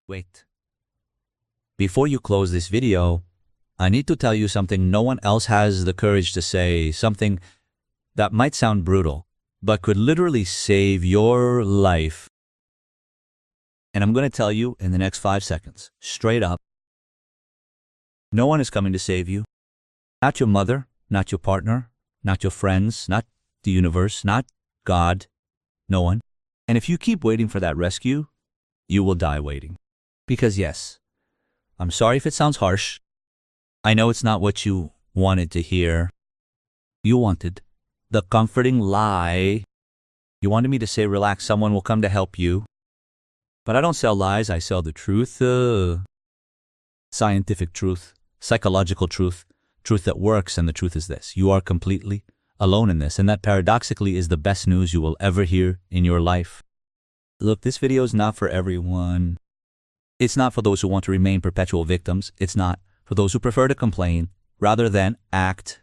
Wait. Before you close this video, I need to tell you something no one else has the courage to say, something that might sound brutal, but could literally save your life. And I'm going to tell you in the next 5 seconds, straight up. No one is coming to save you. Not your mother, not your partner, not your friends, not the universe, not God. No one. And if you keep waiting for that rescue, you will die waiting. Because yes, I'm sorry if it sounds harsh. I know it's not what you wanted to hear. You wanted the comforting lie. You wanted me to say, relax, someone will come to help you. But I don't sell lies, I sell the truth. Scientific truth, psychological truth, truth that works, and the truth is this. You are completely alone in this, and that paradoxically is the best news you will ever hear in your life. Look, this video is not for everyone. It's not for those who want to remain perpetual victims. It's not for those who prefer to complain rather than act.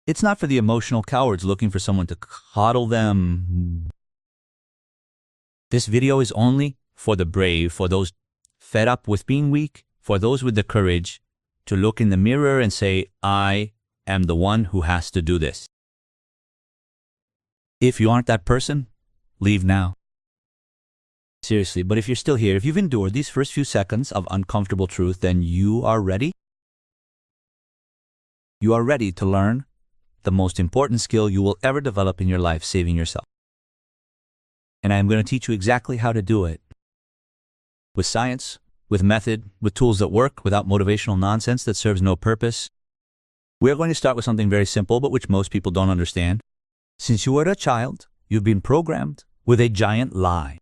It's not for the emotional cowards looking for someone to coddle them. This video is only for the brave, for those fed up with being weak, for those with the courage to look in the mirror and say, I am the one who has to do this. If you aren't that person, leave now. Seriously, but if you're still here, if you've endured these first few seconds of uncomfortable truth, then you are ready. You are ready to learn the most important skill you will ever develop in your life, saving yourself. And I am going to teach you exactly how to do it. With science, with method, with tools that work, without motivational nonsense that serves no purpose. We're going to start with something very simple, but which most people don't understand. Since you were a child, you've been programmed with a giant lie.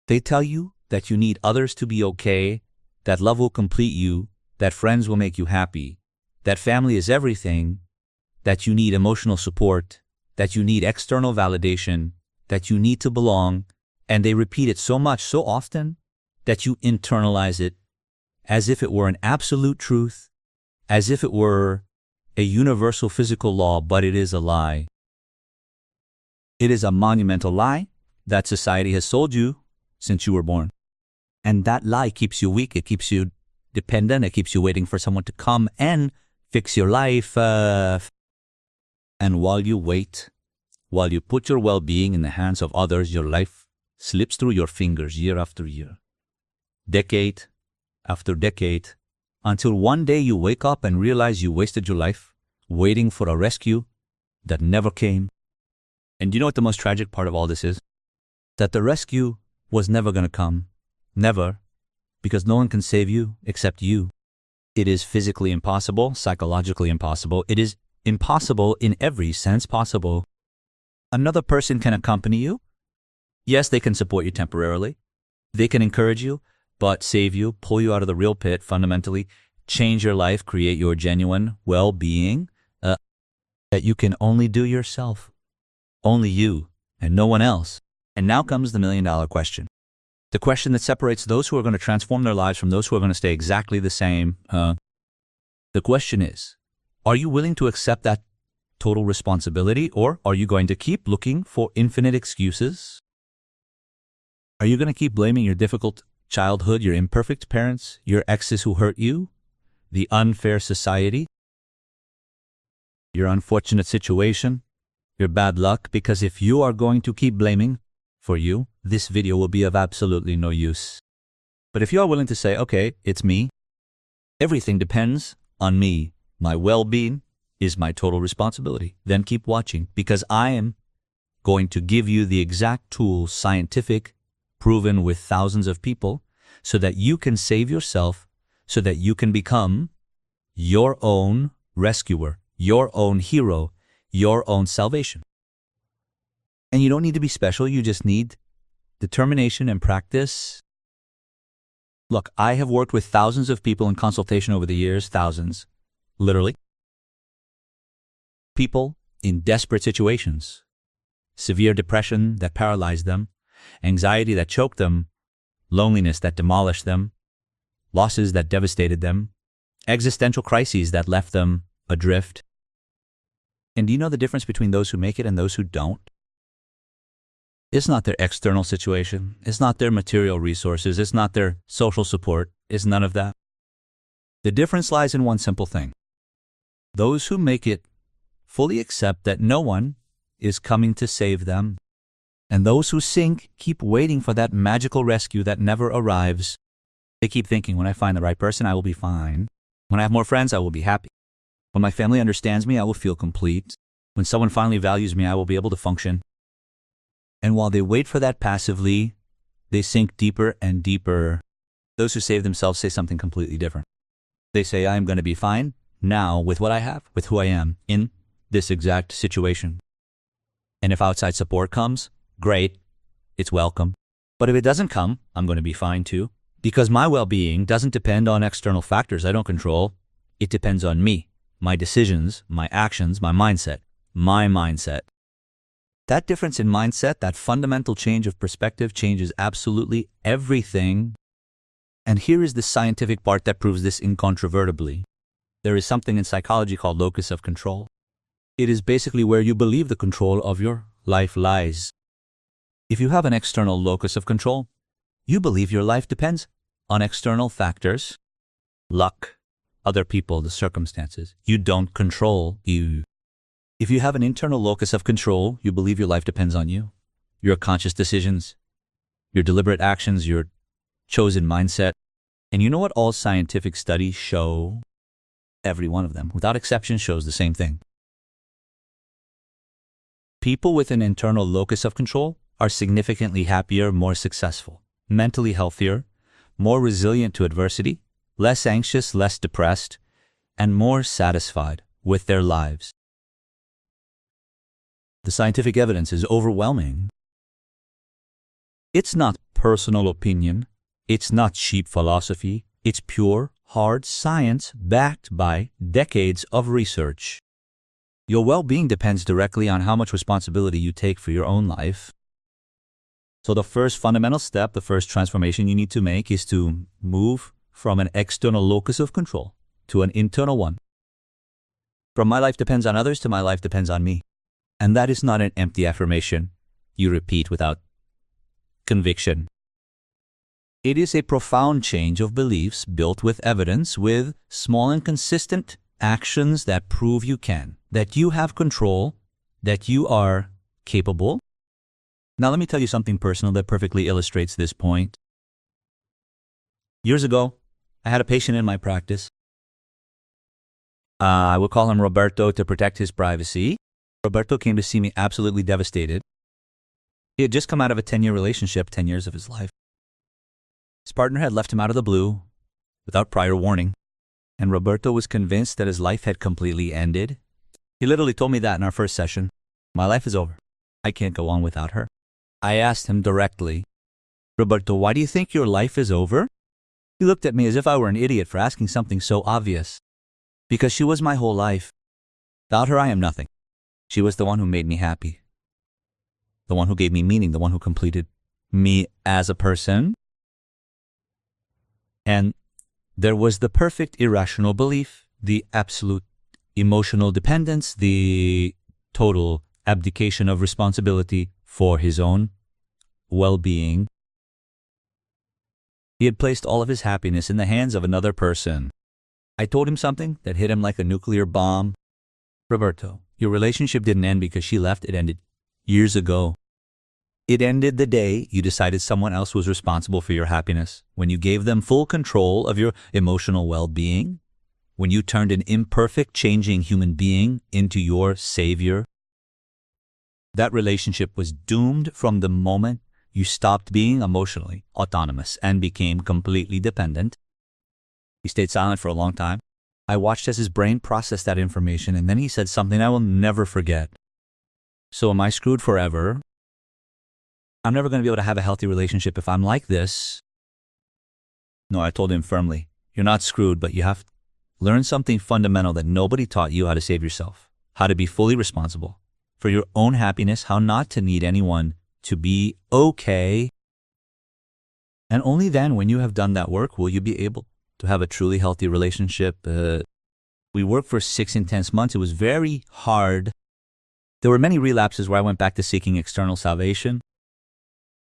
They tell you that you need others to be okay, that love will complete you, that friends will make you happy, that family is everything, that you need emotional support, that you need external validation, that you need to belong, and they repeat it so much, so often, that you internalize it as if it were an absolute truth, as if it were a universal physical law, but it is a lie. It is a monumental lie that society has sold you since you were born. And that lie keeps you weak, it keeps you dependent, it keeps you waiting for someone to come and fix your life. And while you wait, while you put your well-being in the hands of others, your life slips through your fingers year after year, decade after decade, until one day you wake up and realize you wasted your life waiting for a rescue that never came. And you know what the most tragic part of all this is? That the rescue was never going to come. Never. Because no one can save you except you. It is physically impossible, psychologically impossible. It is impossible in every sense possible. Another person can accompany you. Yes, they can support you temporarily. They can encourage you, but save you, pull you out of the real pit, fundamentally change your life, create your genuine well-being that you can only do yourself. Only you and no one else. And now comes the million-dollar question. The question that separates those who are going to transform their lives from those who are going to stay exactly the same. The question is, are you willing to accept that total responsibility, or are you going to keep looking for infinite excuses? Are you going to keep blaming your difficult childhood, your imperfect parents, your exes who hurt you, the unfair society, your unfortunate situation, your bad luck? Because if you are going to keep blaming for you, this video will be of absolutely no use. But if you are willing to say, okay, it's me, everything depends on me, my well-being is my total responsibility, then keep watching, because I am going to give you the exact tools, scientific, proven with thousands of people, so that you can save yourself, so that you can become your own rescuer, your own hero, your own salvation. And you don't need to be special, you just need determination and practice. Look, I have worked with thousands of people in consultation over the years, thousands, literally. People in desperate situations, severe depression that paralyzed them, anxiety that choked them, loneliness that demolished them, losses that devastated them, existential crises that left them adrift. And do you know the difference between those who make it and those who don't? It's not their external situation. It's not their material resources. It's not their social support. It's none of that. The difference lies in one simple thing. Those who make it fully accept that no one is coming to save them. And those who sink keep waiting for that magical rescue that never arrives. They keep thinking, when I find the right person, I will be fine. When I have more friends, I will be happy. When my family understands me, I will feel complete. When someone finally values me, I will be able to function. And while they wait for that passively, they sink deeper and deeper. Those who save themselves say something completely different. They say, I am going to be fine now with what I have, with who I am, in this exact situation. And if outside support comes, great, it's welcome. But if it doesn't come, I'm going to be fine too. Because my well-being doesn't depend on external factors I don't control. It depends on me, my decisions, my actions, my mindset. My mindset. That difference in mindset, that fundamental change of perspective changes absolutely everything. And here is the scientific part that proves this incontrovertibly. There is something in psychology called locus of control. It is basically where you believe the control of your life lies. If you have an external locus of control, you believe your life depends on external factors, luck, other people, the circumstances. You don't control you. If you have an internal locus of control, you believe your life depends on you, your conscious decisions, your deliberate actions, your chosen mindset. And you know what all scientific studies show? Every one of them, without exception, shows the same thing. People with an internal locus of control are significantly happier, more successful, mentally healthier, more resilient to adversity, less anxious, less depressed, and more satisfied with their lives. The scientific evidence is overwhelming. It's not personal opinion. It's not cheap philosophy. It's pure, hard science backed by decades of research. Your well-being depends directly on how much responsibility you take for your own life. So the first fundamental step, the first transformation you need to make is to move from an external locus of control to an internal one. From my life depends on others to my life depends on me. And that is not an empty affirmation you repeat without conviction. It is a profound change of beliefs built with evidence, with small and consistent actions that prove you can, that you have control, that you are capable. Now let me tell you something personal that perfectly illustrates this point. Years ago, I had a patient in my practice. I would call him Roberto to protect his privacy. Roberto came to see me absolutely devastated. He had just come out of a 10-year relationship, 10 years of his life. His partner had left him out of the blue, without prior warning, and Roberto was convinced that his life had completely ended. He literally told me that in our first session. My life is over. I can't go on without her. I asked him directly, Roberto, why do you think your life is over? He looked at me as if I were an idiot for asking something so obvious. Because she was my whole life. Without her, I am nothing. She was the one who made me happy. The one who gave me meaning, the one who completed me as a person. And there was the perfect irrational belief, the absolute emotional dependence, the total abdication of responsibility for his own well-being. He had placed all of his happiness in the hands of another person. I told him something that hit him like a nuclear bomb. Roberto, your relationship didn't end because she left. It ended years ago. It ended the day you decided someone else was responsible for your happiness, when you gave them full control of your emotional well-being, when you turned an imperfect, changing human being into your savior. That relationship was doomed from the moment you stopped being emotionally autonomous and became completely dependent. He stayed silent for a long time. I watched as his brain processed that information, and then he said something I will never forget. So am I screwed forever? I'm never going to be able to have a healthy relationship if I'm like this. No, I told him firmly, you're not screwed, but you have to learn something fundamental that nobody taught you: how to save yourself, how to be fully responsible for your own happiness, how not to need anyone to be okay. And only then, when you have done that work, will you be able to have a truly healthy relationship. We worked for 6 intense months. It was very hard. There were many relapses where I went back to seeking external salvation.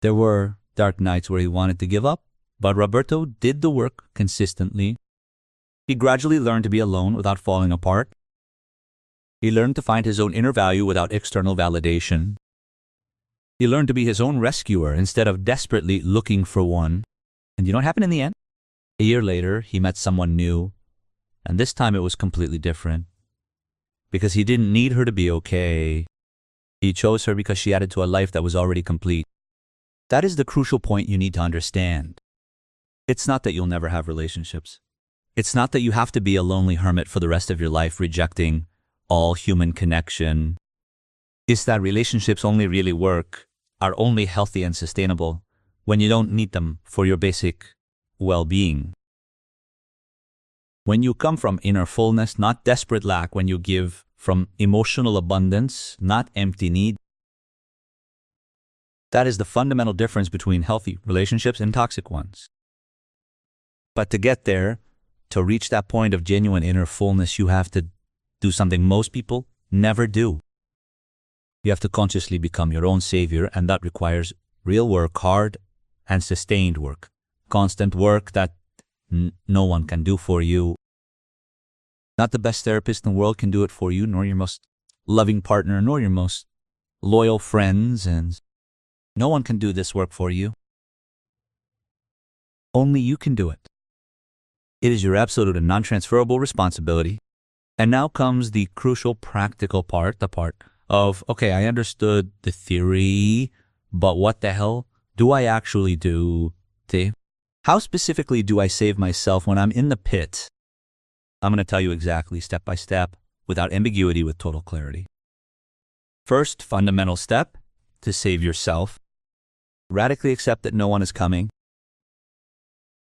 There were dark nights where he wanted to give up, but Roberto did the work consistently. He gradually learned to be alone without falling apart. He learned to find his own inner value without external validation. He learned to be his own rescuer instead of desperately looking for one. And you know what happened in the end? A year later, he met someone new, and this time it was completely different. Because he didn't need her to be okay. He chose her because she added to a life that was already complete. That is the crucial point you need to understand. It's not that you'll never have relationships. It's not that you have to be a lonely hermit for the rest of your life, rejecting all human connection. It's that relationships only really work, are only healthy and sustainable when you don't need them for your basic well-being. When you come from inner fullness, not desperate lack, when you give from emotional abundance, not empty need. That is the fundamental difference between healthy relationships and toxic ones. But to get there, to reach that point of genuine inner fullness, you have to do something most people never do. You have to consciously become your own savior, and that requires real work, hard and sustained work. Constant work that no one can do for you. Not the best therapist in the world can do it for you, nor your most loving partner, nor your most loyal friends, and no one can do this work for you. Only you can do it. It is your absolute and non-transferable responsibility. And now comes the crucial practical part, the part of, okay, I understood the theory, but what the hell do I actually do? How specifically do I save myself when I'm in the pit? I'm going to tell you exactly, step by step, without ambiguity, with total clarity. First fundamental step to save yourself. Radically accept that no one is coming.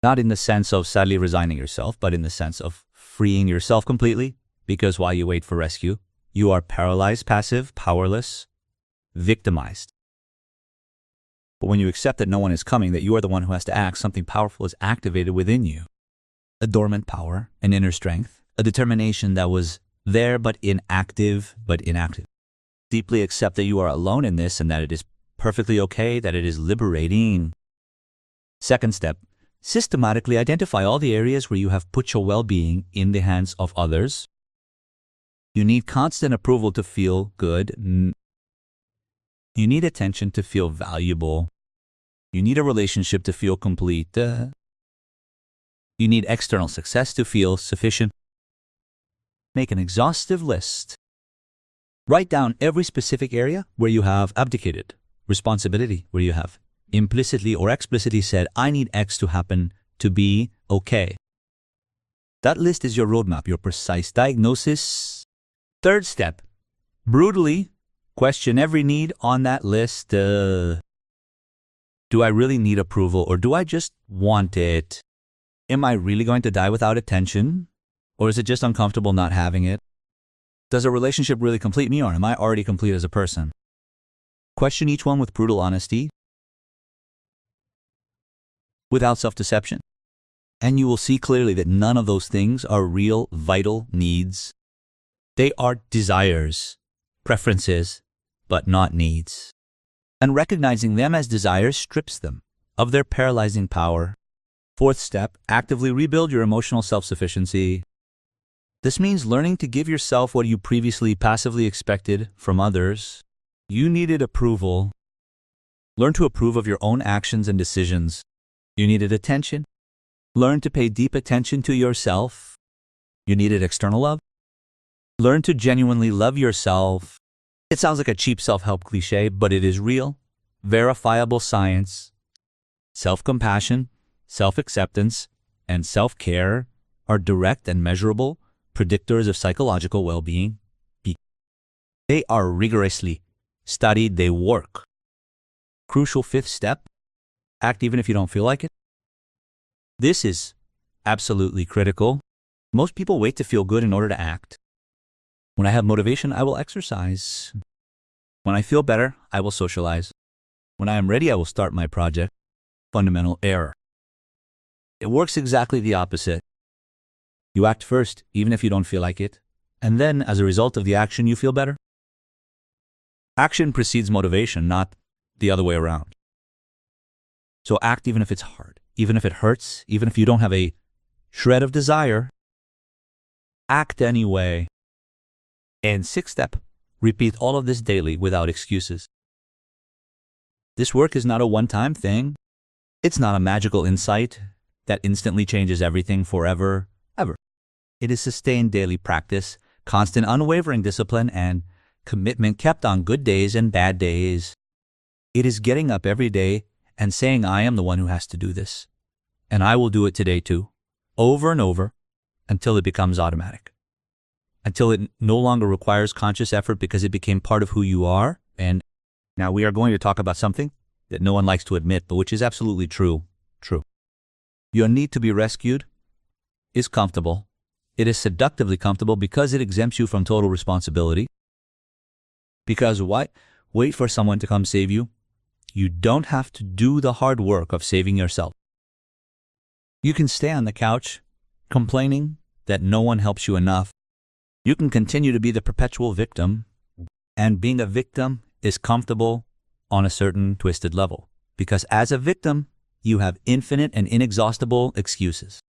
Not in the sense of sadly resigning yourself, but in the sense of freeing yourself completely, because while you wait for rescue, you are paralyzed, passive, powerless, victimized. But when you accept that no one is coming, that you are the one who has to act, something powerful is activated within you. A dormant power, an inner strength, a determination that was there but inactive. Deeply accept that you are alone in this and that it is perfectly okay, that it is liberating. Second step, systematically identify all the areas where you have put your well-being in the hands of others. You need constant approval to feel good. You need attention to feel valuable. You need a relationship to feel complete. You need external success to feel sufficient. Make an exhaustive list. Write down every specific area where you have abdicated responsibility, where you have implicitly or explicitly said, I need X to happen to be okay. That list is your roadmap, your precise diagnosis. Third step, brutally question every need on that list. Do I really need approval, or do I just want it? Am I really going to die without attention? Or is it just uncomfortable not having it? Does a relationship really complete me, or am I already complete as a person? Question each one with brutal honesty, without self-deception. And you will see clearly that none of those things are real, vital needs. They are desires, preferences, but not needs. And recognizing them as desires strips them of their paralyzing power. Fourth step, actively rebuild your emotional self-sufficiency. This means learning to give yourself what you previously passively expected from others. You needed approval. Learn to approve of your own actions and decisions. You needed attention. Learn to pay deep attention to yourself. You needed external love. Learn to genuinely love yourself. It sounds like a cheap self-help cliche, but it is real, verifiable science. Self-compassion, self-acceptance, and self-care are direct and measurable predictors of psychological well-being. They are rigorously studied, they work. Crucial fifth step, act even if you don't feel like it. This is absolutely critical. Most people wait to feel good in order to act. When I have motivation, I will exercise. When I feel better, I will socialize. When I am ready, I will start my project. Fundamental error. It works exactly the opposite. You act first, even if you don't feel like it, and then, as a result of the action, you feel better. Action precedes motivation, not the other way around. So act even if it's hard, even if it hurts, even if you don't have a shred of desire. Act anyway. And sixth step, repeat all of this daily without excuses. This work is not a one-time thing. It's not a magical insight that instantly changes everything forever, ever. It is sustained daily practice, constant unwavering discipline, and commitment kept on good days and bad days. It is getting up every day and saying, I am the one who has to do this. And I will do it today too, over and over, until it becomes automatic. Until it no longer requires conscious effort because it became part of who you are. And now we are going to talk about something that no one likes to admit, but which is absolutely true. Your need to be rescued is comfortable. It is seductively comfortable because it exempts you from total responsibility. Because why wait for someone to come save you? You don't have to do the hard work of saving yourself. You can stay on the couch complaining that no one helps you enough. You can continue to be the perpetual victim, and being a victim is comfortable on a certain twisted level. Because as a victim, you have infinite and inexhaustible excuses.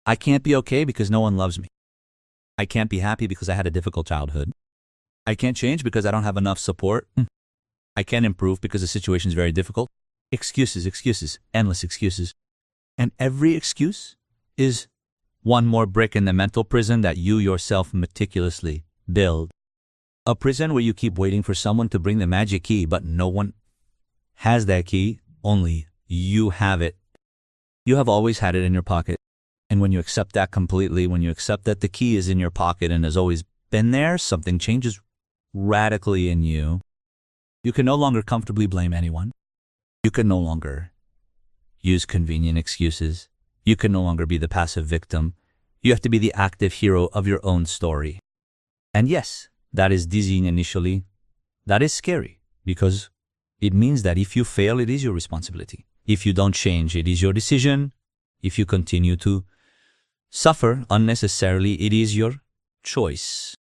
I can't be okay because no one loves me. I can't be happy because I had a difficult childhood. I can't change because I don't have enough support. I can't improve because the situation is very difficult. Excuses, endless excuses. And every excuse is one more brick in the mental prison that you yourself meticulously build. A prison where you keep waiting for someone to bring the magic key, but no one has that key, only you have it. You have always had it in your pocket. And when you accept that completely, when you accept that the key is in your pocket and has always been there, something changes radically in you. You can no longer comfortably blame anyone. You can no longer use convenient excuses. You can no longer be the passive victim. You have to be the active hero of your own story. And yes, that is dizzying initially. That is scary because it means that if you fail, it is your responsibility. If you don't change, it is your decision. If you continue to suffer unnecessarily, it is your choice.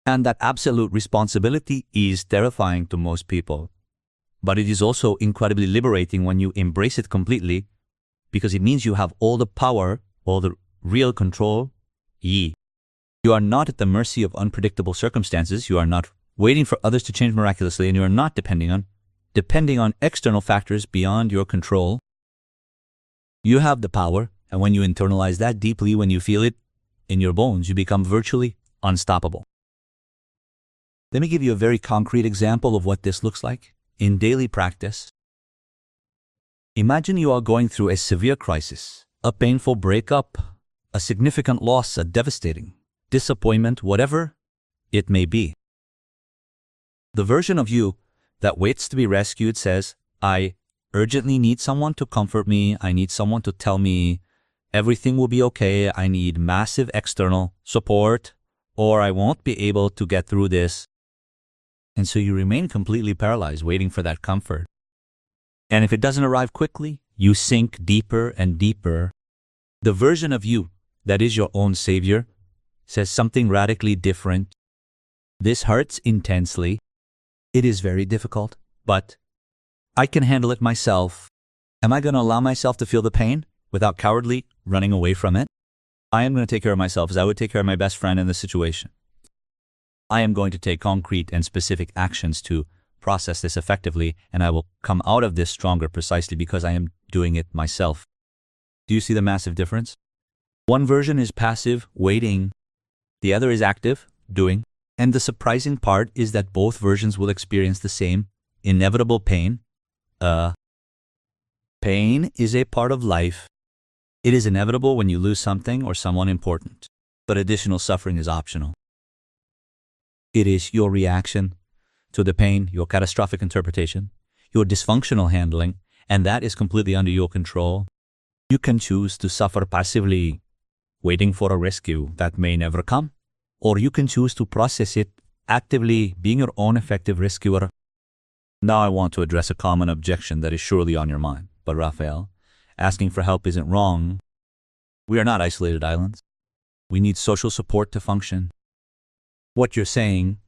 And that absolute responsibility is terrifying to most people. But it is also incredibly liberating when you embrace it completely, because it means you have all the power, all the real control. You are not at the mercy of unpredictable circumstances. You are not waiting for others to change miraculously, and you are not depending on external factors beyond your control. You have the power, and when you internalize that deeply, when you feel it in your bones, you become virtually unstoppable. Let me give you a very concrete example of what this looks like in daily practice. Imagine you are going through a severe crisis, a painful breakup, a significant loss, a devastating disappointment, whatever it may be. The version of you that waits to be rescued says, I urgently need someone to comfort me. I need someone to tell me everything will be okay. I need massive external support, or I won't be able to get through this. And so you remain completely paralyzed, waiting for that comfort. And if it doesn't arrive quickly, you sink deeper and deeper. The version of you that is your own savior says something radically different. This hurts intensely. It is very difficult, but I can handle it myself. Am I going to allow myself to feel the pain without cowardly running away from it? I am going to take care of myself as I would take care of my best friend in this situation. I am going to take concrete and specific actions to process this effectively, and I will come out of this stronger precisely because I am doing it myself. Do you see the massive difference? One version is passive, waiting. The other is active, doing. And the surprising part is that both versions will experience the same inevitable pain. Pain is a part of life. It is inevitable when you lose something or someone important, but additional suffering is optional. It is your reaction to the pain, your catastrophic interpretation, your dysfunctional handling, and that is completely under your control. You can choose to suffer passively, waiting for a rescue that may never come, or you can choose to process it actively, being your own effective rescuer. Now I want to address a common objection that is surely on your mind. But Rafael, asking for help isn't wrong. We are not isolated islands. We need social support to function. What you're saying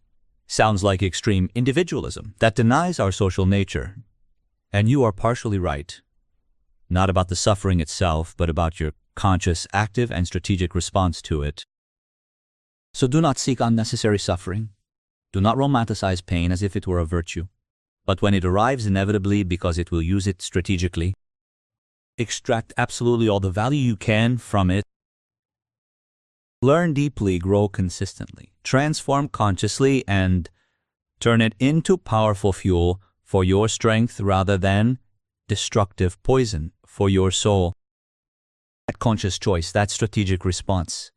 sounds like extreme individualism that denies our social nature. And you are partially right. not about the suffering itself, but about your conscious, active, and strategic response to it. So do not seek unnecessary suffering. Do not romanticize pain as if it were a virtue. But when it arrives inevitably because it will use it strategically, extract absolutely all the value you can from it. Learn deeply, grow consistently, transform consciously, and turn it into powerful fuel for your strength rather than destructive poison for your soul. That conscious choice, that strategic response,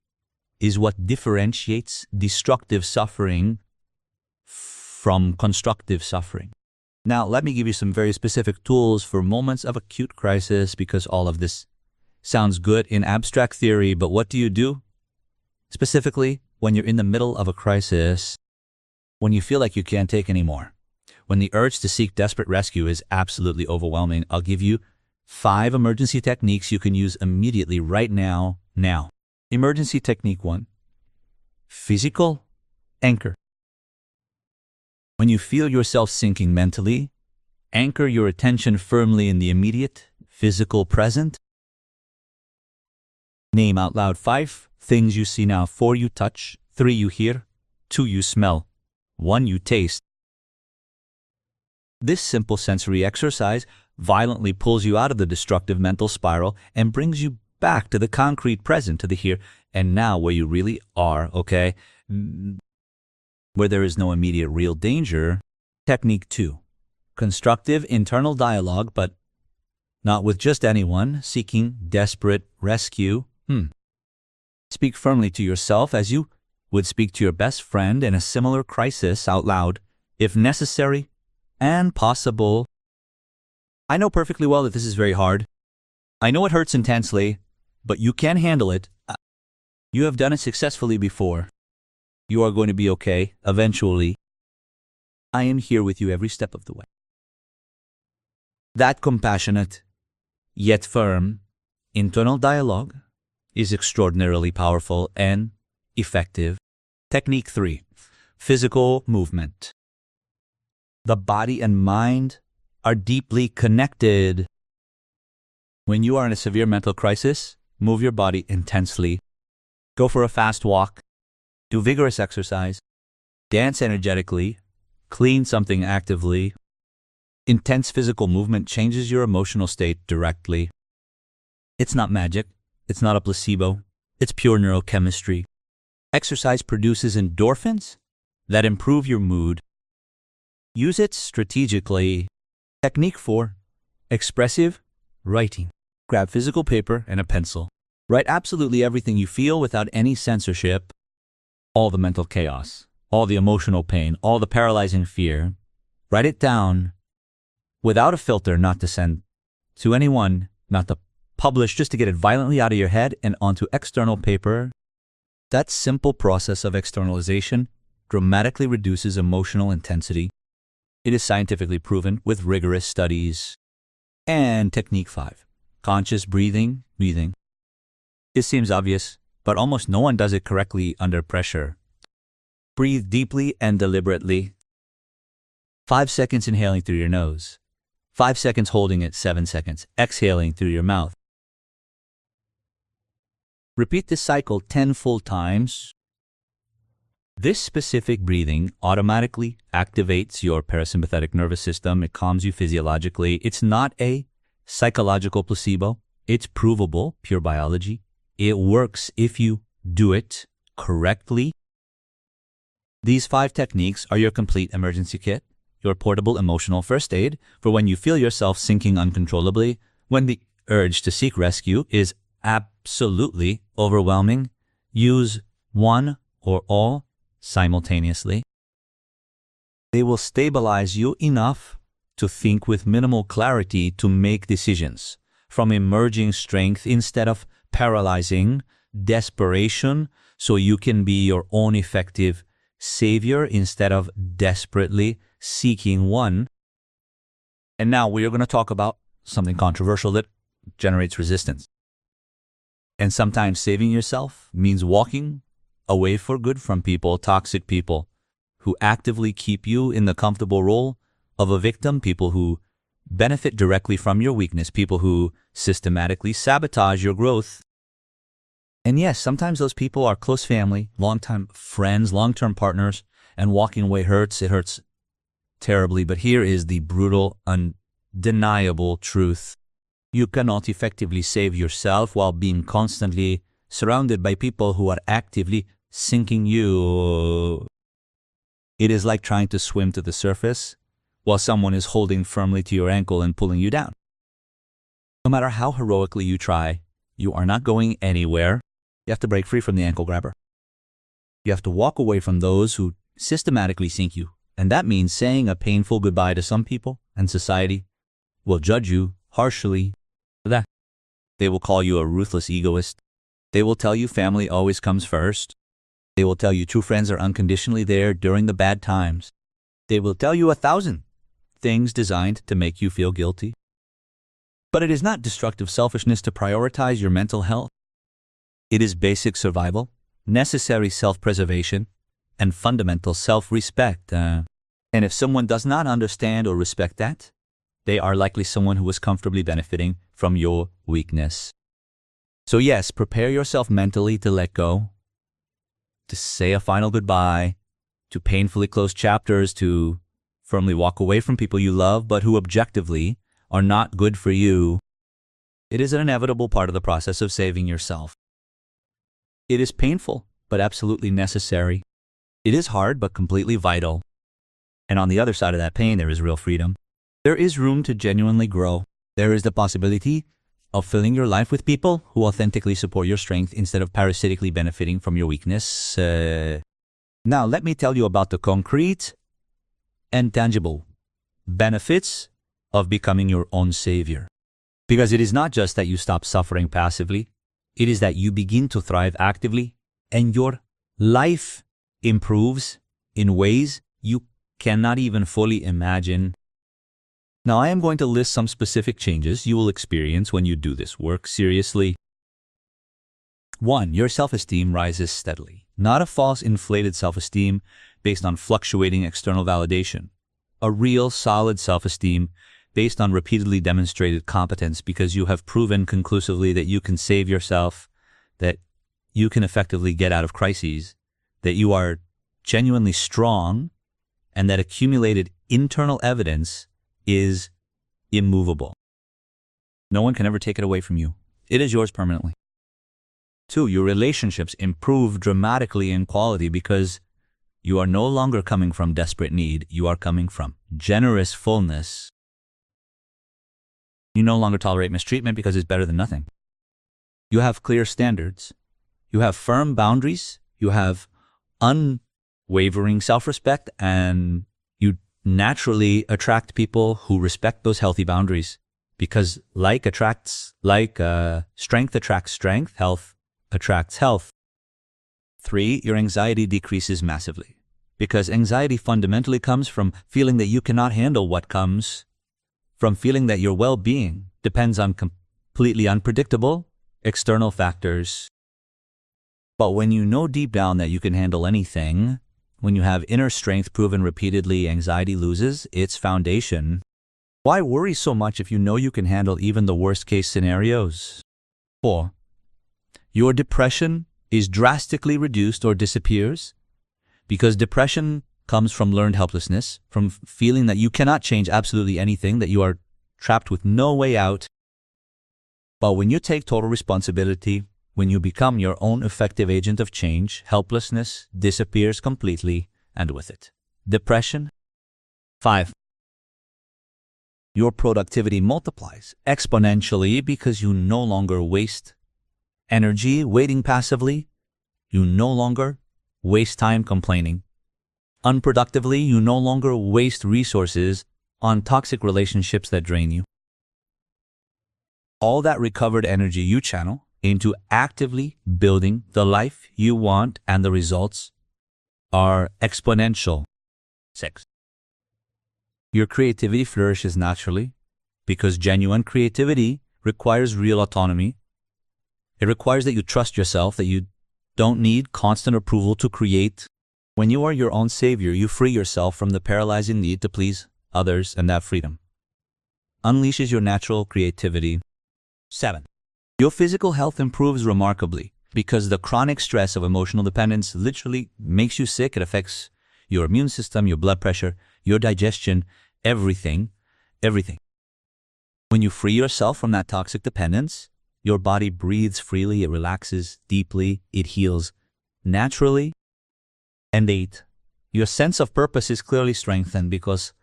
is what differentiates destructive suffering from constructive suffering. Now, let me give you some very specific tools for moments of acute crisis, because all of this sounds good in abstract theory, but what do you do? Specifically, when you're in the middle of a crisis, when you feel like you can't take anymore, when the urge to seek desperate rescue is absolutely overwhelming, I'll give you 5 emergency techniques you can use immediately right now. Emergency technique 1, physical anchor. When you feel yourself sinking mentally, anchor your attention firmly in the immediate, physical present. Name out loud 5 things you see now. 4 you touch, 3 you hear, 2 you smell, 1 you taste. This simple sensory exercise violently pulls you out of the destructive mental spiral and brings you back to the concrete present, to the here and now, where you really are, okay? Where there is no immediate real danger. Technique 2, constructive internal dialogue, but not with just anyone seeking desperate rescue. Speak firmly to yourself as you would speak to your best friend in a similar crisis, out loud, if necessary and possible. I know perfectly well that this is very hard. I know it hurts intensely, but you can handle it. You have done it successfully before. You are going to be okay, eventually. I am here with you every step of the way. That compassionate, yet firm, internal dialogue is extraordinarily powerful and effective. Technique 3, physical movement. The body and mind are deeply connected. When you are in a severe mental crisis, move your body intensely. Go for a fast walk. Do vigorous exercise. Dance energetically. Clean something actively. Intense physical movement changes your emotional state directly. It's not magic. It's not a placebo. It's pure neurochemistry. Exercise produces endorphins that improve your mood. Use it strategically. Technique 4, expressive writing. Grab physical paper and a pencil. Write absolutely everything you feel without any censorship. All the mental chaos, all the emotional pain, all the paralyzing fear. Write it down without a filter, not to send to anyone, not to publish, just to get it violently out of your head and onto external paper. That simple process of externalization dramatically reduces emotional intensity. It is scientifically proven with rigorous studies. And technique 5, conscious breathing. It seems obvious, but almost no one does it correctly under pressure. Breathe deeply and deliberately. 5 seconds inhaling through your nose. 5 seconds holding it, 7 seconds exhaling through your mouth. Repeat this cycle 10 full times. This specific breathing automatically activates your parasympathetic nervous system. It calms you physiologically. It's not a psychological placebo. It's provable, pure biology. It works if you do it correctly. These 5 techniques are your complete emergency kit, your portable emotional first aid for when you feel yourself sinking uncontrollably, when the urge to seek rescue is absolutely overwhelming. Use one or all simultaneously. They will stabilize you enough to think with minimal clarity, to make decisions from emerging strength instead of paralyzing desperation, so you can be your own effective savior instead of desperately seeking one. And now we are going to talk about something controversial that generates resistance. And sometimes saving yourself means walking away for good from people, toxic people who actively keep you in the comfortable role of a victim, people who benefit directly from your weakness, people who systematically sabotage your growth. And yes, sometimes those people are close family, long-time friends, long-term partners, and walking away hurts. It hurts terribly, but here is the brutal, undeniable truth. You cannot effectively save yourself while being constantly surrounded by people who are actively sinking you. It is like trying to swim to the surface while someone is holding firmly to your ankle and pulling you down. No matter how heroically you try, you are not going anywhere. You have to break free from the ankle grabber. You have to walk away from those who systematically sink you. And that means saying a painful goodbye to some people, and society will judge you harshly for that. They will call you a ruthless egoist. They will tell you family always comes first. They will tell you true friends are unconditionally there during the bad times. They will tell you 1,000 things designed to make you feel guilty. But it is not destructive selfishness to prioritize your mental health. It is basic survival, necessary self-preservation, and fundamental self-respect. And if someone does not understand or respect that, they are likely someone who is comfortably benefiting from your weakness. So yes, prepare yourself mentally to let go, to say a final goodbye, to painfully close chapters, to firmly walk away from people you love but who objectively are not good for you. It is an inevitable part of the process of saving yourself. It is painful, but absolutely necessary. It is hard, but completely vital. And on the other side of that pain, there is real freedom. There is room to genuinely grow. There is the possibility of filling your life with people who authentically support your strength instead of parasitically benefiting from your weakness. Now, let me tell you about the concrete and tangible benefits of becoming your own savior. Because it is not just that you stop suffering passively, it is that you begin to thrive actively and your life improves in ways you cannot even fully imagine. Now, I am going to list some specific changes you will experience when you do this work seriously. 1. Your self-esteem rises steadily. Not a false, inflated self-esteem based on fluctuating external validation. A real, solid self-esteem based on repeatedly demonstrated competence because you have proven conclusively that you can save yourself, that you can effectively get out of crises, that you are genuinely strong, and that accumulated internal evidence is immovable. No one can ever take it away from you. It is yours permanently. 2, your relationships improve dramatically in quality because you are no longer coming from desperate need. You are coming from generous fullness. You no longer tolerate mistreatment because it's better than nothing. You have clear standards. You have firm boundaries. You have unwavering self-respect, and you naturally attract people who respect those healthy boundaries because like attracts like, strength attracts strength, health attracts health. 3, your anxiety decreases massively because anxiety fundamentally comes from feeling that you cannot handle what comes, from feeling that your well-being depends on completely unpredictable external factors. But when you know deep down that you can handle anything, when you have inner strength proven repeatedly, anxiety loses its foundation. Why worry so much if you know you can handle even the worst-case scenarios? 4, your depression is drastically reduced or disappears because depression comes from learned helplessness, from feeling that you cannot change absolutely anything, that you are trapped with no way out. But when you take total responsibility, when you become your own effective agent of change, helplessness disappears completely, and with it, depression. 5, your productivity multiplies exponentially because you no longer waste energy waiting passively. You no longer waste time complaining. Unproductively, you no longer waste resources on toxic relationships that drain you. All that recovered energy you channel into actively building the life you want, and the results are exponential. 6, your creativity flourishes naturally because genuine creativity requires real autonomy. It requires that you trust yourself, that you don't need constant approval to create. When you are your own savior, you free yourself from the paralyzing need to please others, and that freedom unleashes your natural creativity. 7. Your physical health improves remarkably because the chronic stress of emotional dependence literally makes you sick. It affects your immune system, your blood pressure, your digestion, everything. When you free yourself from that toxic dependence, your body breathes freely, it relaxes deeply, it heals naturally. And 8. Your sense of purpose is clearly strengthened because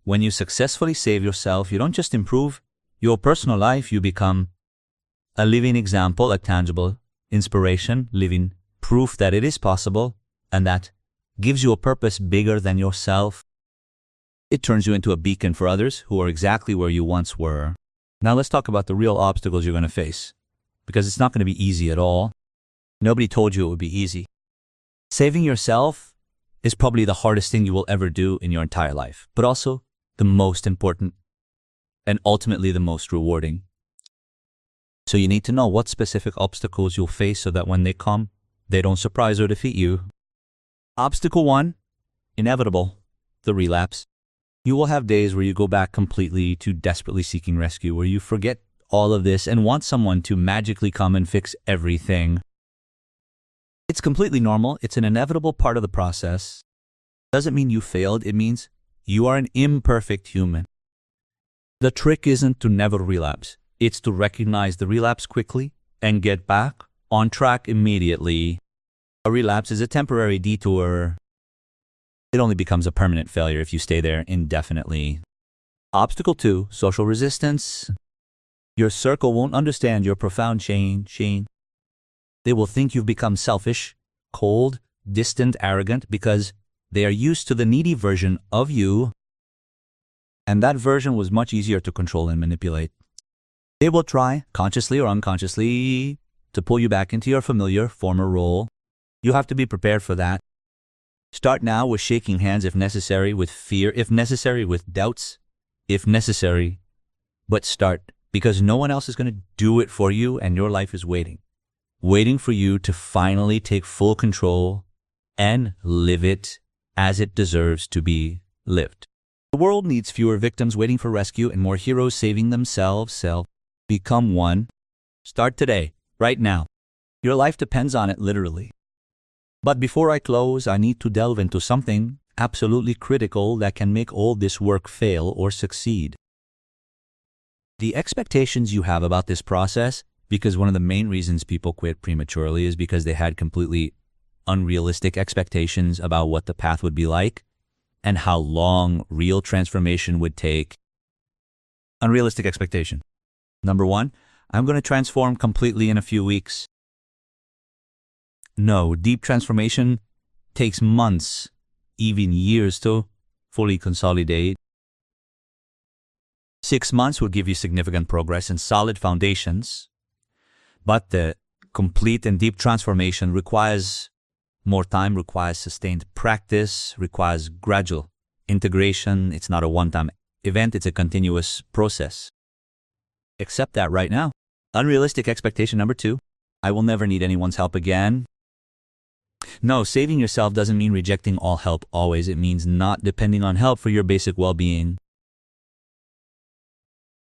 when you successfully save yourself, you don't just improve your personal life, you become a living example, a tangible inspiration, living proof that it is possible, and that gives you a purpose bigger than yourself. It turns you into a beacon for others who are exactly where you once were. Now let's talk about the real obstacles you're going to face, because it's not going to be easy at all. Nobody told you it would be easy. Saving yourself is probably the hardest thing you will ever do in your entire life, but also the most important and ultimately the most rewarding. So you need to know what specific obstacles you'll face so that when they come, they don't surprise or defeat you. Obstacle 1, inevitable, the relapse. You will have days where you go back completely to desperately seeking rescue, where you forget all of this and want someone to magically come and fix everything. It's completely normal. It's an inevitable part of the process. Doesn't mean you failed. It means you are an imperfect human. The trick isn't to never relapse. It's to recognize the relapse quickly and get back on track immediately. A relapse is a temporary detour. It only becomes a permanent failure if you stay there indefinitely. Obstacle 2, social resistance. Your circle won't understand your profound change. They will think you've become selfish, cold, distant, arrogant because they are used to the needy version of you, and that version was much easier to control and manipulate. They will try, consciously or unconsciously, to pull you back into your familiar former role. You have to be prepared for that. Start now with shaking hands if necessary, with fear if necessary, with doubts if necessary. But start, because no one else is going to do it for you and your life is waiting for you to finally take full control and live it as it deserves to be lived. The world needs fewer victims waiting for rescue and more heroes saving themselves. Become one. Start today, right now. Your life depends on it literally. But before I close, I need to delve into something absolutely critical that can make all this work fail or succeed. The expectations you have about this process, because one of the main reasons people quit prematurely is because they had completely unrealistic expectations about what the path would be like and how long real transformation would take. Unrealistic expectation. Number 1, I'm going to transform completely in a few weeks. No, deep transformation takes months, even years to fully consolidate. 6 months will give you significant progress and solid foundations, but the complete and deep transformation requires more time, requires sustained practice, requires gradual integration. It's not a one-time event, it's a continuous process. Accept that right now. Unrealistic expectation number 2, I will never need anyone's help again. No, saving yourself doesn't mean rejecting all help always. It means not depending on help for your basic well-being.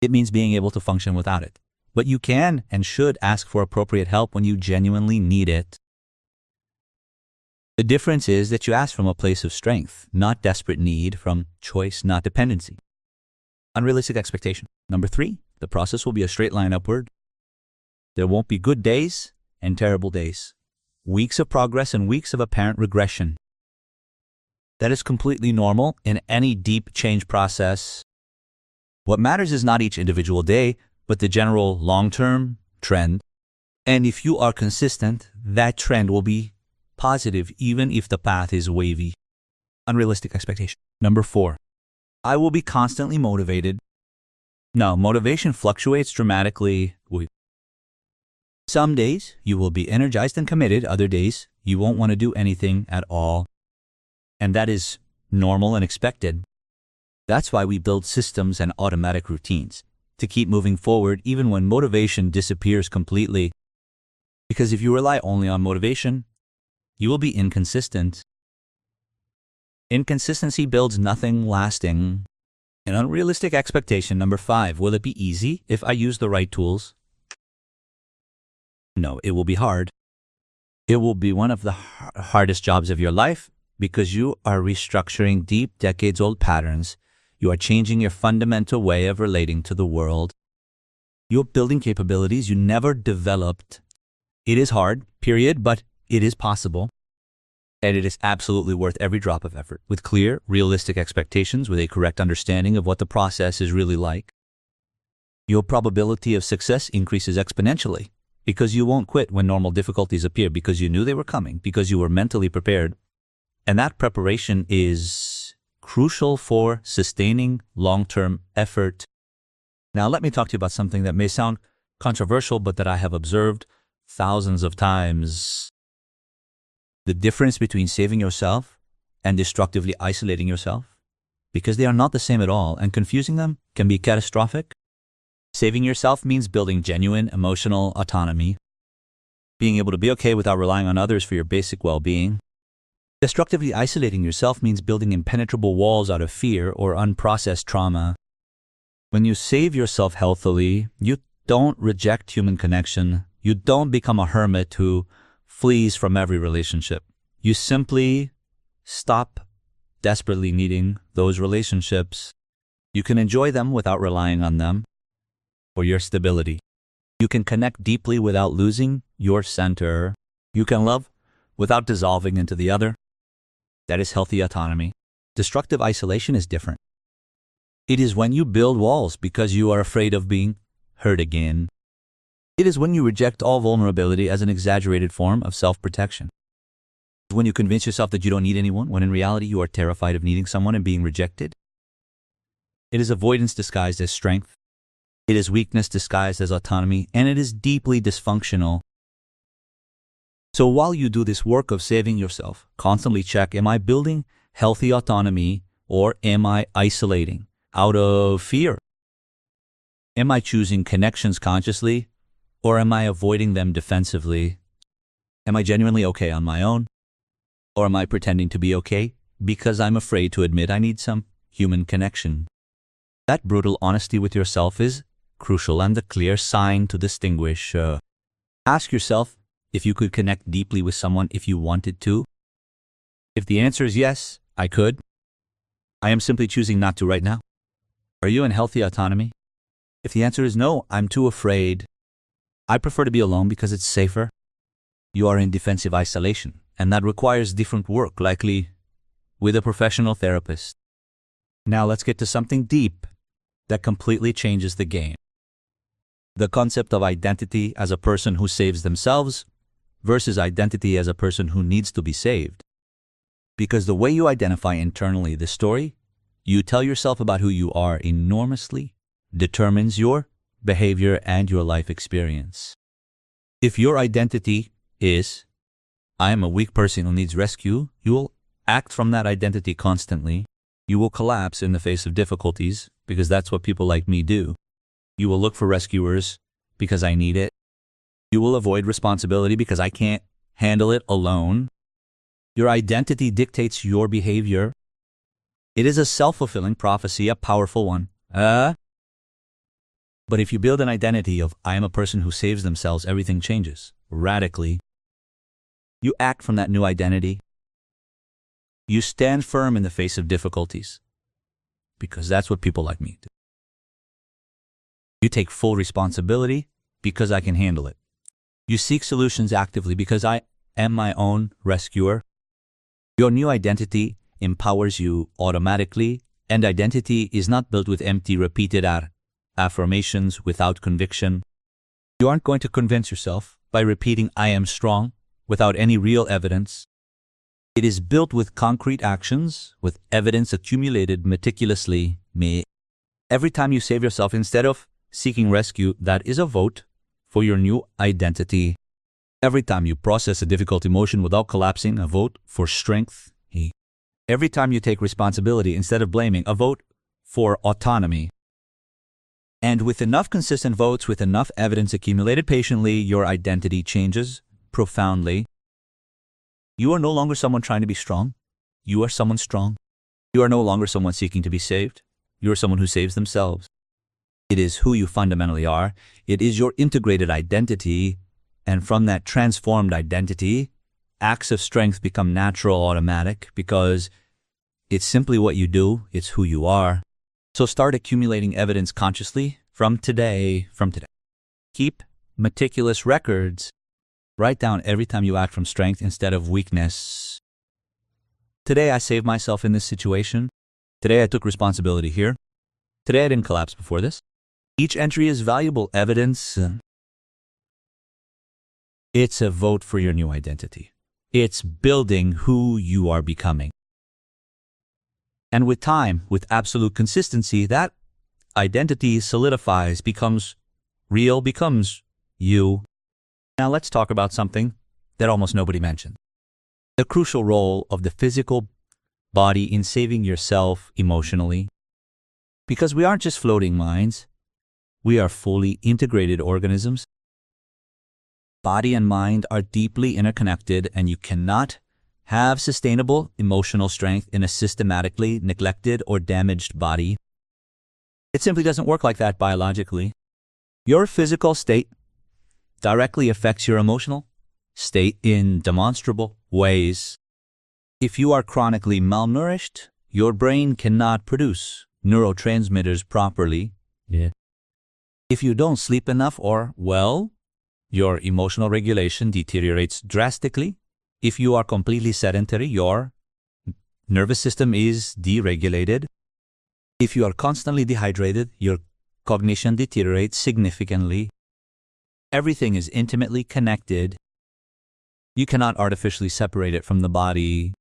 It means being able to function without it. But you can and should ask for appropriate help when you genuinely need it. The difference is that you ask from a place of strength, not desperate need, from choice, not dependency. Unrealistic expectation. Number 3, the process will be a straight line upward. There won't be good days and terrible days. Weeks of progress and weeks of apparent regression. That is completely normal in any deep change process. What matters is not each individual day, but the general long-term trend. And if you are consistent, that trend will be positive even if the path is wavy. Unrealistic expectation. Number 4, I will be constantly motivated. No, motivation fluctuates dramatically. Some days you will be energized and committed, other days you won't want to do anything at all. And that is normal and expected. That's why we build systems and automatic routines, to keep moving forward even when motivation disappears completely. Because if you rely only on motivation, you will be inconsistent. Inconsistency builds nothing lasting. An unrealistic expectation number 5. Will it be easy if I use the right tools? No, it will be hard. It will be one of the hardest jobs of your life because you are restructuring deep, decades-old patterns. You are changing your fundamental way of relating to the world. You're building capabilities you never developed. It is hard, period, but it is possible. And it is absolutely worth every drop of effort. With clear, realistic expectations, with a correct understanding of what the process is really like, your probability of success increases exponentially because you won't quit when normal difficulties appear, because you knew they were coming, because you were mentally prepared. And that preparation is crucial for sustaining long-term effort. Now, let me talk to you about something that may sound controversial, but that I have observed thousands of times. The difference between saving yourself and destructively isolating yourself, because they are not the same at all, and confusing them can be catastrophic. Saving yourself means building genuine emotional autonomy, being able to be okay without relying on others for your basic well-being. Destructively isolating yourself means building impenetrable walls out of fear or unprocessed trauma. When you save yourself healthily, you don't reject human connection. You don't become a hermit who flees from every relationship. You simply stop desperately needing those relationships. You can enjoy them without relying on them for your stability. You can connect deeply without losing your center. You can love without dissolving into the other. That is healthy autonomy. Destructive isolation is different. It is when you build walls because you are afraid of being hurt again. It is when you reject all vulnerability as an exaggerated form of self-protection. When you convince yourself that you don't need anyone, when in reality you are terrified of needing someone and being rejected. It is avoidance disguised as strength. It is weakness disguised as autonomy, and it is deeply dysfunctional. So while you do this work of saving yourself, constantly check, am I building healthy autonomy or am I isolating out of fear? Am I choosing connections consciously or am I avoiding them defensively? Am I genuinely okay on my own? Or am I pretending to be okay because I'm afraid to admit I need some human connection? That brutal honesty with yourself is crucial and the clear sign to distinguish. Ask yourself if you could connect deeply with someone if you wanted to. If the answer is yes, I could. I am simply choosing not to right now. Are you in healthy autonomy? If the answer is no, I'm too afraid. I prefer to be alone because it's safer. You are in defensive isolation, and that requires different work, likely with a professional therapist. Now let's get to something deep that completely changes the game. The concept of identity as a person who saves themselves versus identity as a person who needs to be saved. Because the way you identify internally the story you tell yourself about who you are enormously determines your behavior and your life experience. If your identity is, I am a weak person who needs rescue, you will act from that identity constantly. You will collapse in the face of difficulties because that's what people like me do. You will look for rescuers because I need it. You will avoid responsibility because I can't handle it alone. Your identity dictates your behavior. It is a self-fulfilling prophecy, a powerful one. But if you build an identity of, I am a person who saves themselves, everything changes radically. You act from that new identity. You stand firm in the face of difficulties because that's what people like me do. You take full responsibility because I can handle it. You seek solutions actively because I am my own rescuer. Your new identity empowers you automatically, and identity is not built with empty, repeated affirmations without conviction. You aren't going to convince yourself by repeating, I am strong, without any real evidence. It is built with concrete actions, with evidence accumulated meticulously. Every time you save yourself, instead of seeking rescue, that is a vote for your new identity. Every time you process a difficult emotion without collapsing, a vote for strength. Every time you take responsibility instead of blaming, a vote for autonomy. And with enough consistent votes, with enough evidence accumulated patiently, your identity changes profoundly. You are no longer someone trying to be strong. You are someone strong. You are no longer someone seeking to be saved. You're someone who saves themselves. It is who you fundamentally are. It is your integrated identity. And from that transformed identity, acts of strength become natural, automatic, because it's simply what you do. It's who you are. So start accumulating evidence consciously from today. Keep meticulous records. Write down every time you act from strength instead of weakness. Today I saved myself in this situation. Today I took responsibility here. Today I didn't collapse before this. Each entry is valuable evidence. It's a vote for your new identity. It's building who you are becoming. And with time, with absolute consistency, that identity solidifies, becomes real, becomes you. Now let's talk about something that almost nobody mentioned. The crucial role of the physical body in saving yourself emotionally. Because we aren't just floating minds, we are fully integrated organisms. Body and mind are deeply interconnected, and you cannot have sustainable emotional strength in a systematically neglected or damaged body. It simply doesn't work like that biologically. Your physical state directly affects your emotional state in demonstrable ways. If you are chronically malnourished, your brain cannot produce neurotransmitters properly. If you don't sleep enough or, well, your emotional regulation deteriorates drastically. If you are completely sedentary, your nervous system is deregulated. If you are constantly dehydrated, your cognition deteriorates significantly. Everything is intimately connected. You cannot artificially separate it from the body.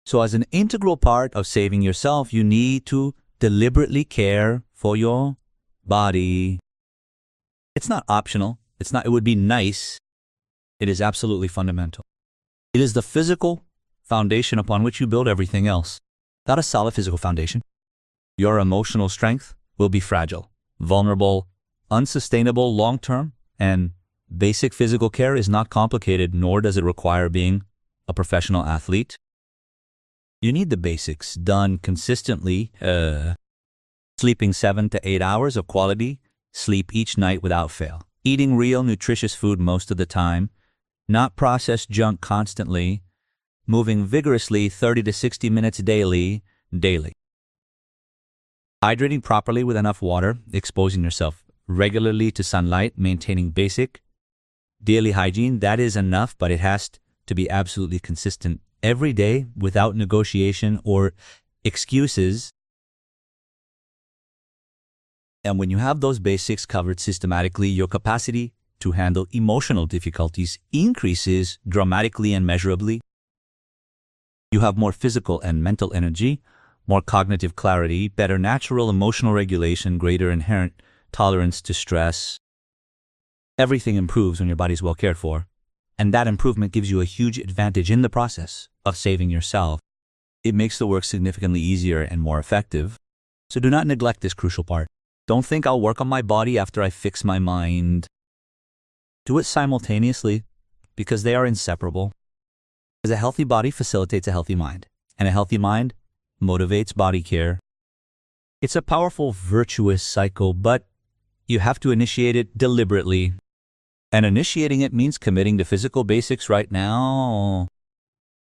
So as an integral part of saving yourself, you need to deliberately care for your body. It's not optional. It would be nice. It is absolutely fundamental. It is the physical foundation upon which you build everything else. Without a solid physical foundation, your emotional strength will be fragile, vulnerable, unsustainable long-term, and basic physical care is not complicated, nor does it require being a professional athlete. You need the basics done consistently, sleeping 7 to 8 hours of quality sleep each night without fail, eating real nutritious food most of the time, not processed junk constantly, moving vigorously 30 to 60 minutes daily, hydrating properly with enough water, exposing yourself regularly to sunlight, maintaining basic daily hygiene. That is enough, but it has to be absolutely consistent every day without negotiation or excuses. And when you have those basics covered systematically, your capacity to handle emotional difficulties increases dramatically and measurably. You have more physical and mental energy, more cognitive clarity, better natural emotional regulation, greater inherent tolerance to stress. Everything improves when your body's well cared for, and that improvement gives you a huge advantage in the process of saving yourself. It makes the work significantly easier and more effective. So do not neglect this crucial part. Don't think I'll work on my body after I fix my mind. Do it simultaneously because they are inseparable. Because a healthy body facilitates a healthy mind, and a healthy mind motivates body care. It's a powerful, virtuous cycle, but you have to initiate it deliberately. And initiating it means committing to physical basics right now.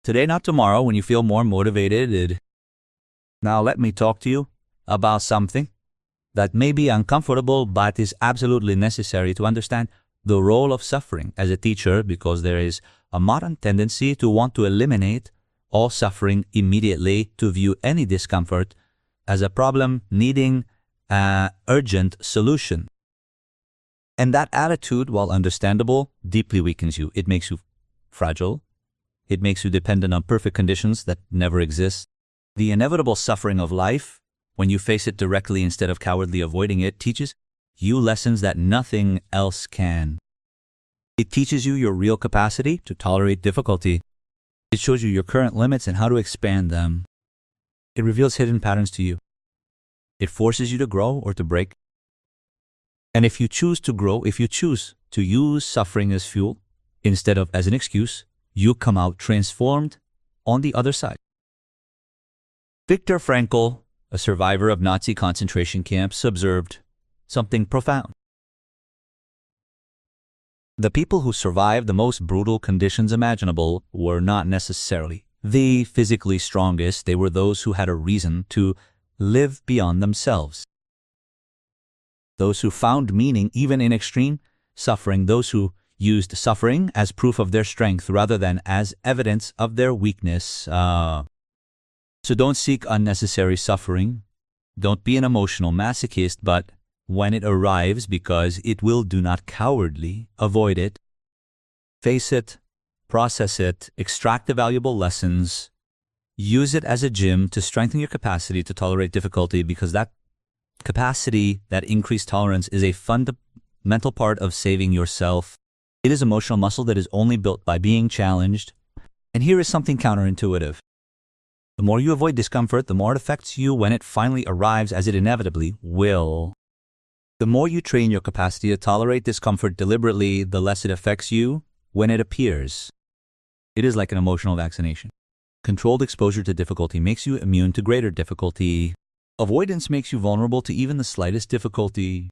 Today, not tomorrow, when you feel more motivated. Now let me talk to you about something that may be uncomfortable, but is absolutely necessary to understand the role of suffering as a teacher, because there is a modern tendency to want to eliminate all suffering immediately, to view any discomfort as a problem needing an urgent solution. And that attitude, while understandable, deeply weakens you. It makes you fragile. It makes you dependent on perfect conditions that never exist. The inevitable suffering of life, when you face it directly instead of cowardly avoiding it, teaches you lessons that nothing else can. It teaches you your real capacity to tolerate difficulty. It shows you your current limits and how to expand them. It reveals hidden patterns to you. It forces you to grow or to break. And if you choose to grow, if you choose to use suffering as fuel instead of as an excuse, you come out transformed on the other side. Viktor Frankl a survivor of Nazi concentration camps, observed something profound. The people who survived the most brutal conditions imaginable were not necessarily the physically strongest. They were those who had a reason to live beyond themselves. Those who found meaning even in extreme suffering. Those who used suffering as proof of their strength rather than as evidence of their weakness. So don't seek unnecessary suffering. Don't be an emotional masochist, but when it arrives, because it will, do not cowardly avoid it. Face it, process it, extract the valuable lessons, use it as a gym to strengthen your capacity to tolerate difficulty, because that capacity, that increased tolerance, is a fundamental part of saving yourself. It is emotional muscle that is only built by being challenged. And here is something counterintuitive. The more you avoid discomfort, the more it affects you when it finally arrives, as it inevitably will. The more you train your capacity to tolerate discomfort deliberately, the less it affects you when it appears. It is like an emotional vaccination. Controlled exposure to difficulty makes you immune to greater difficulty. Avoidance makes you vulnerable to even the slightest difficulty.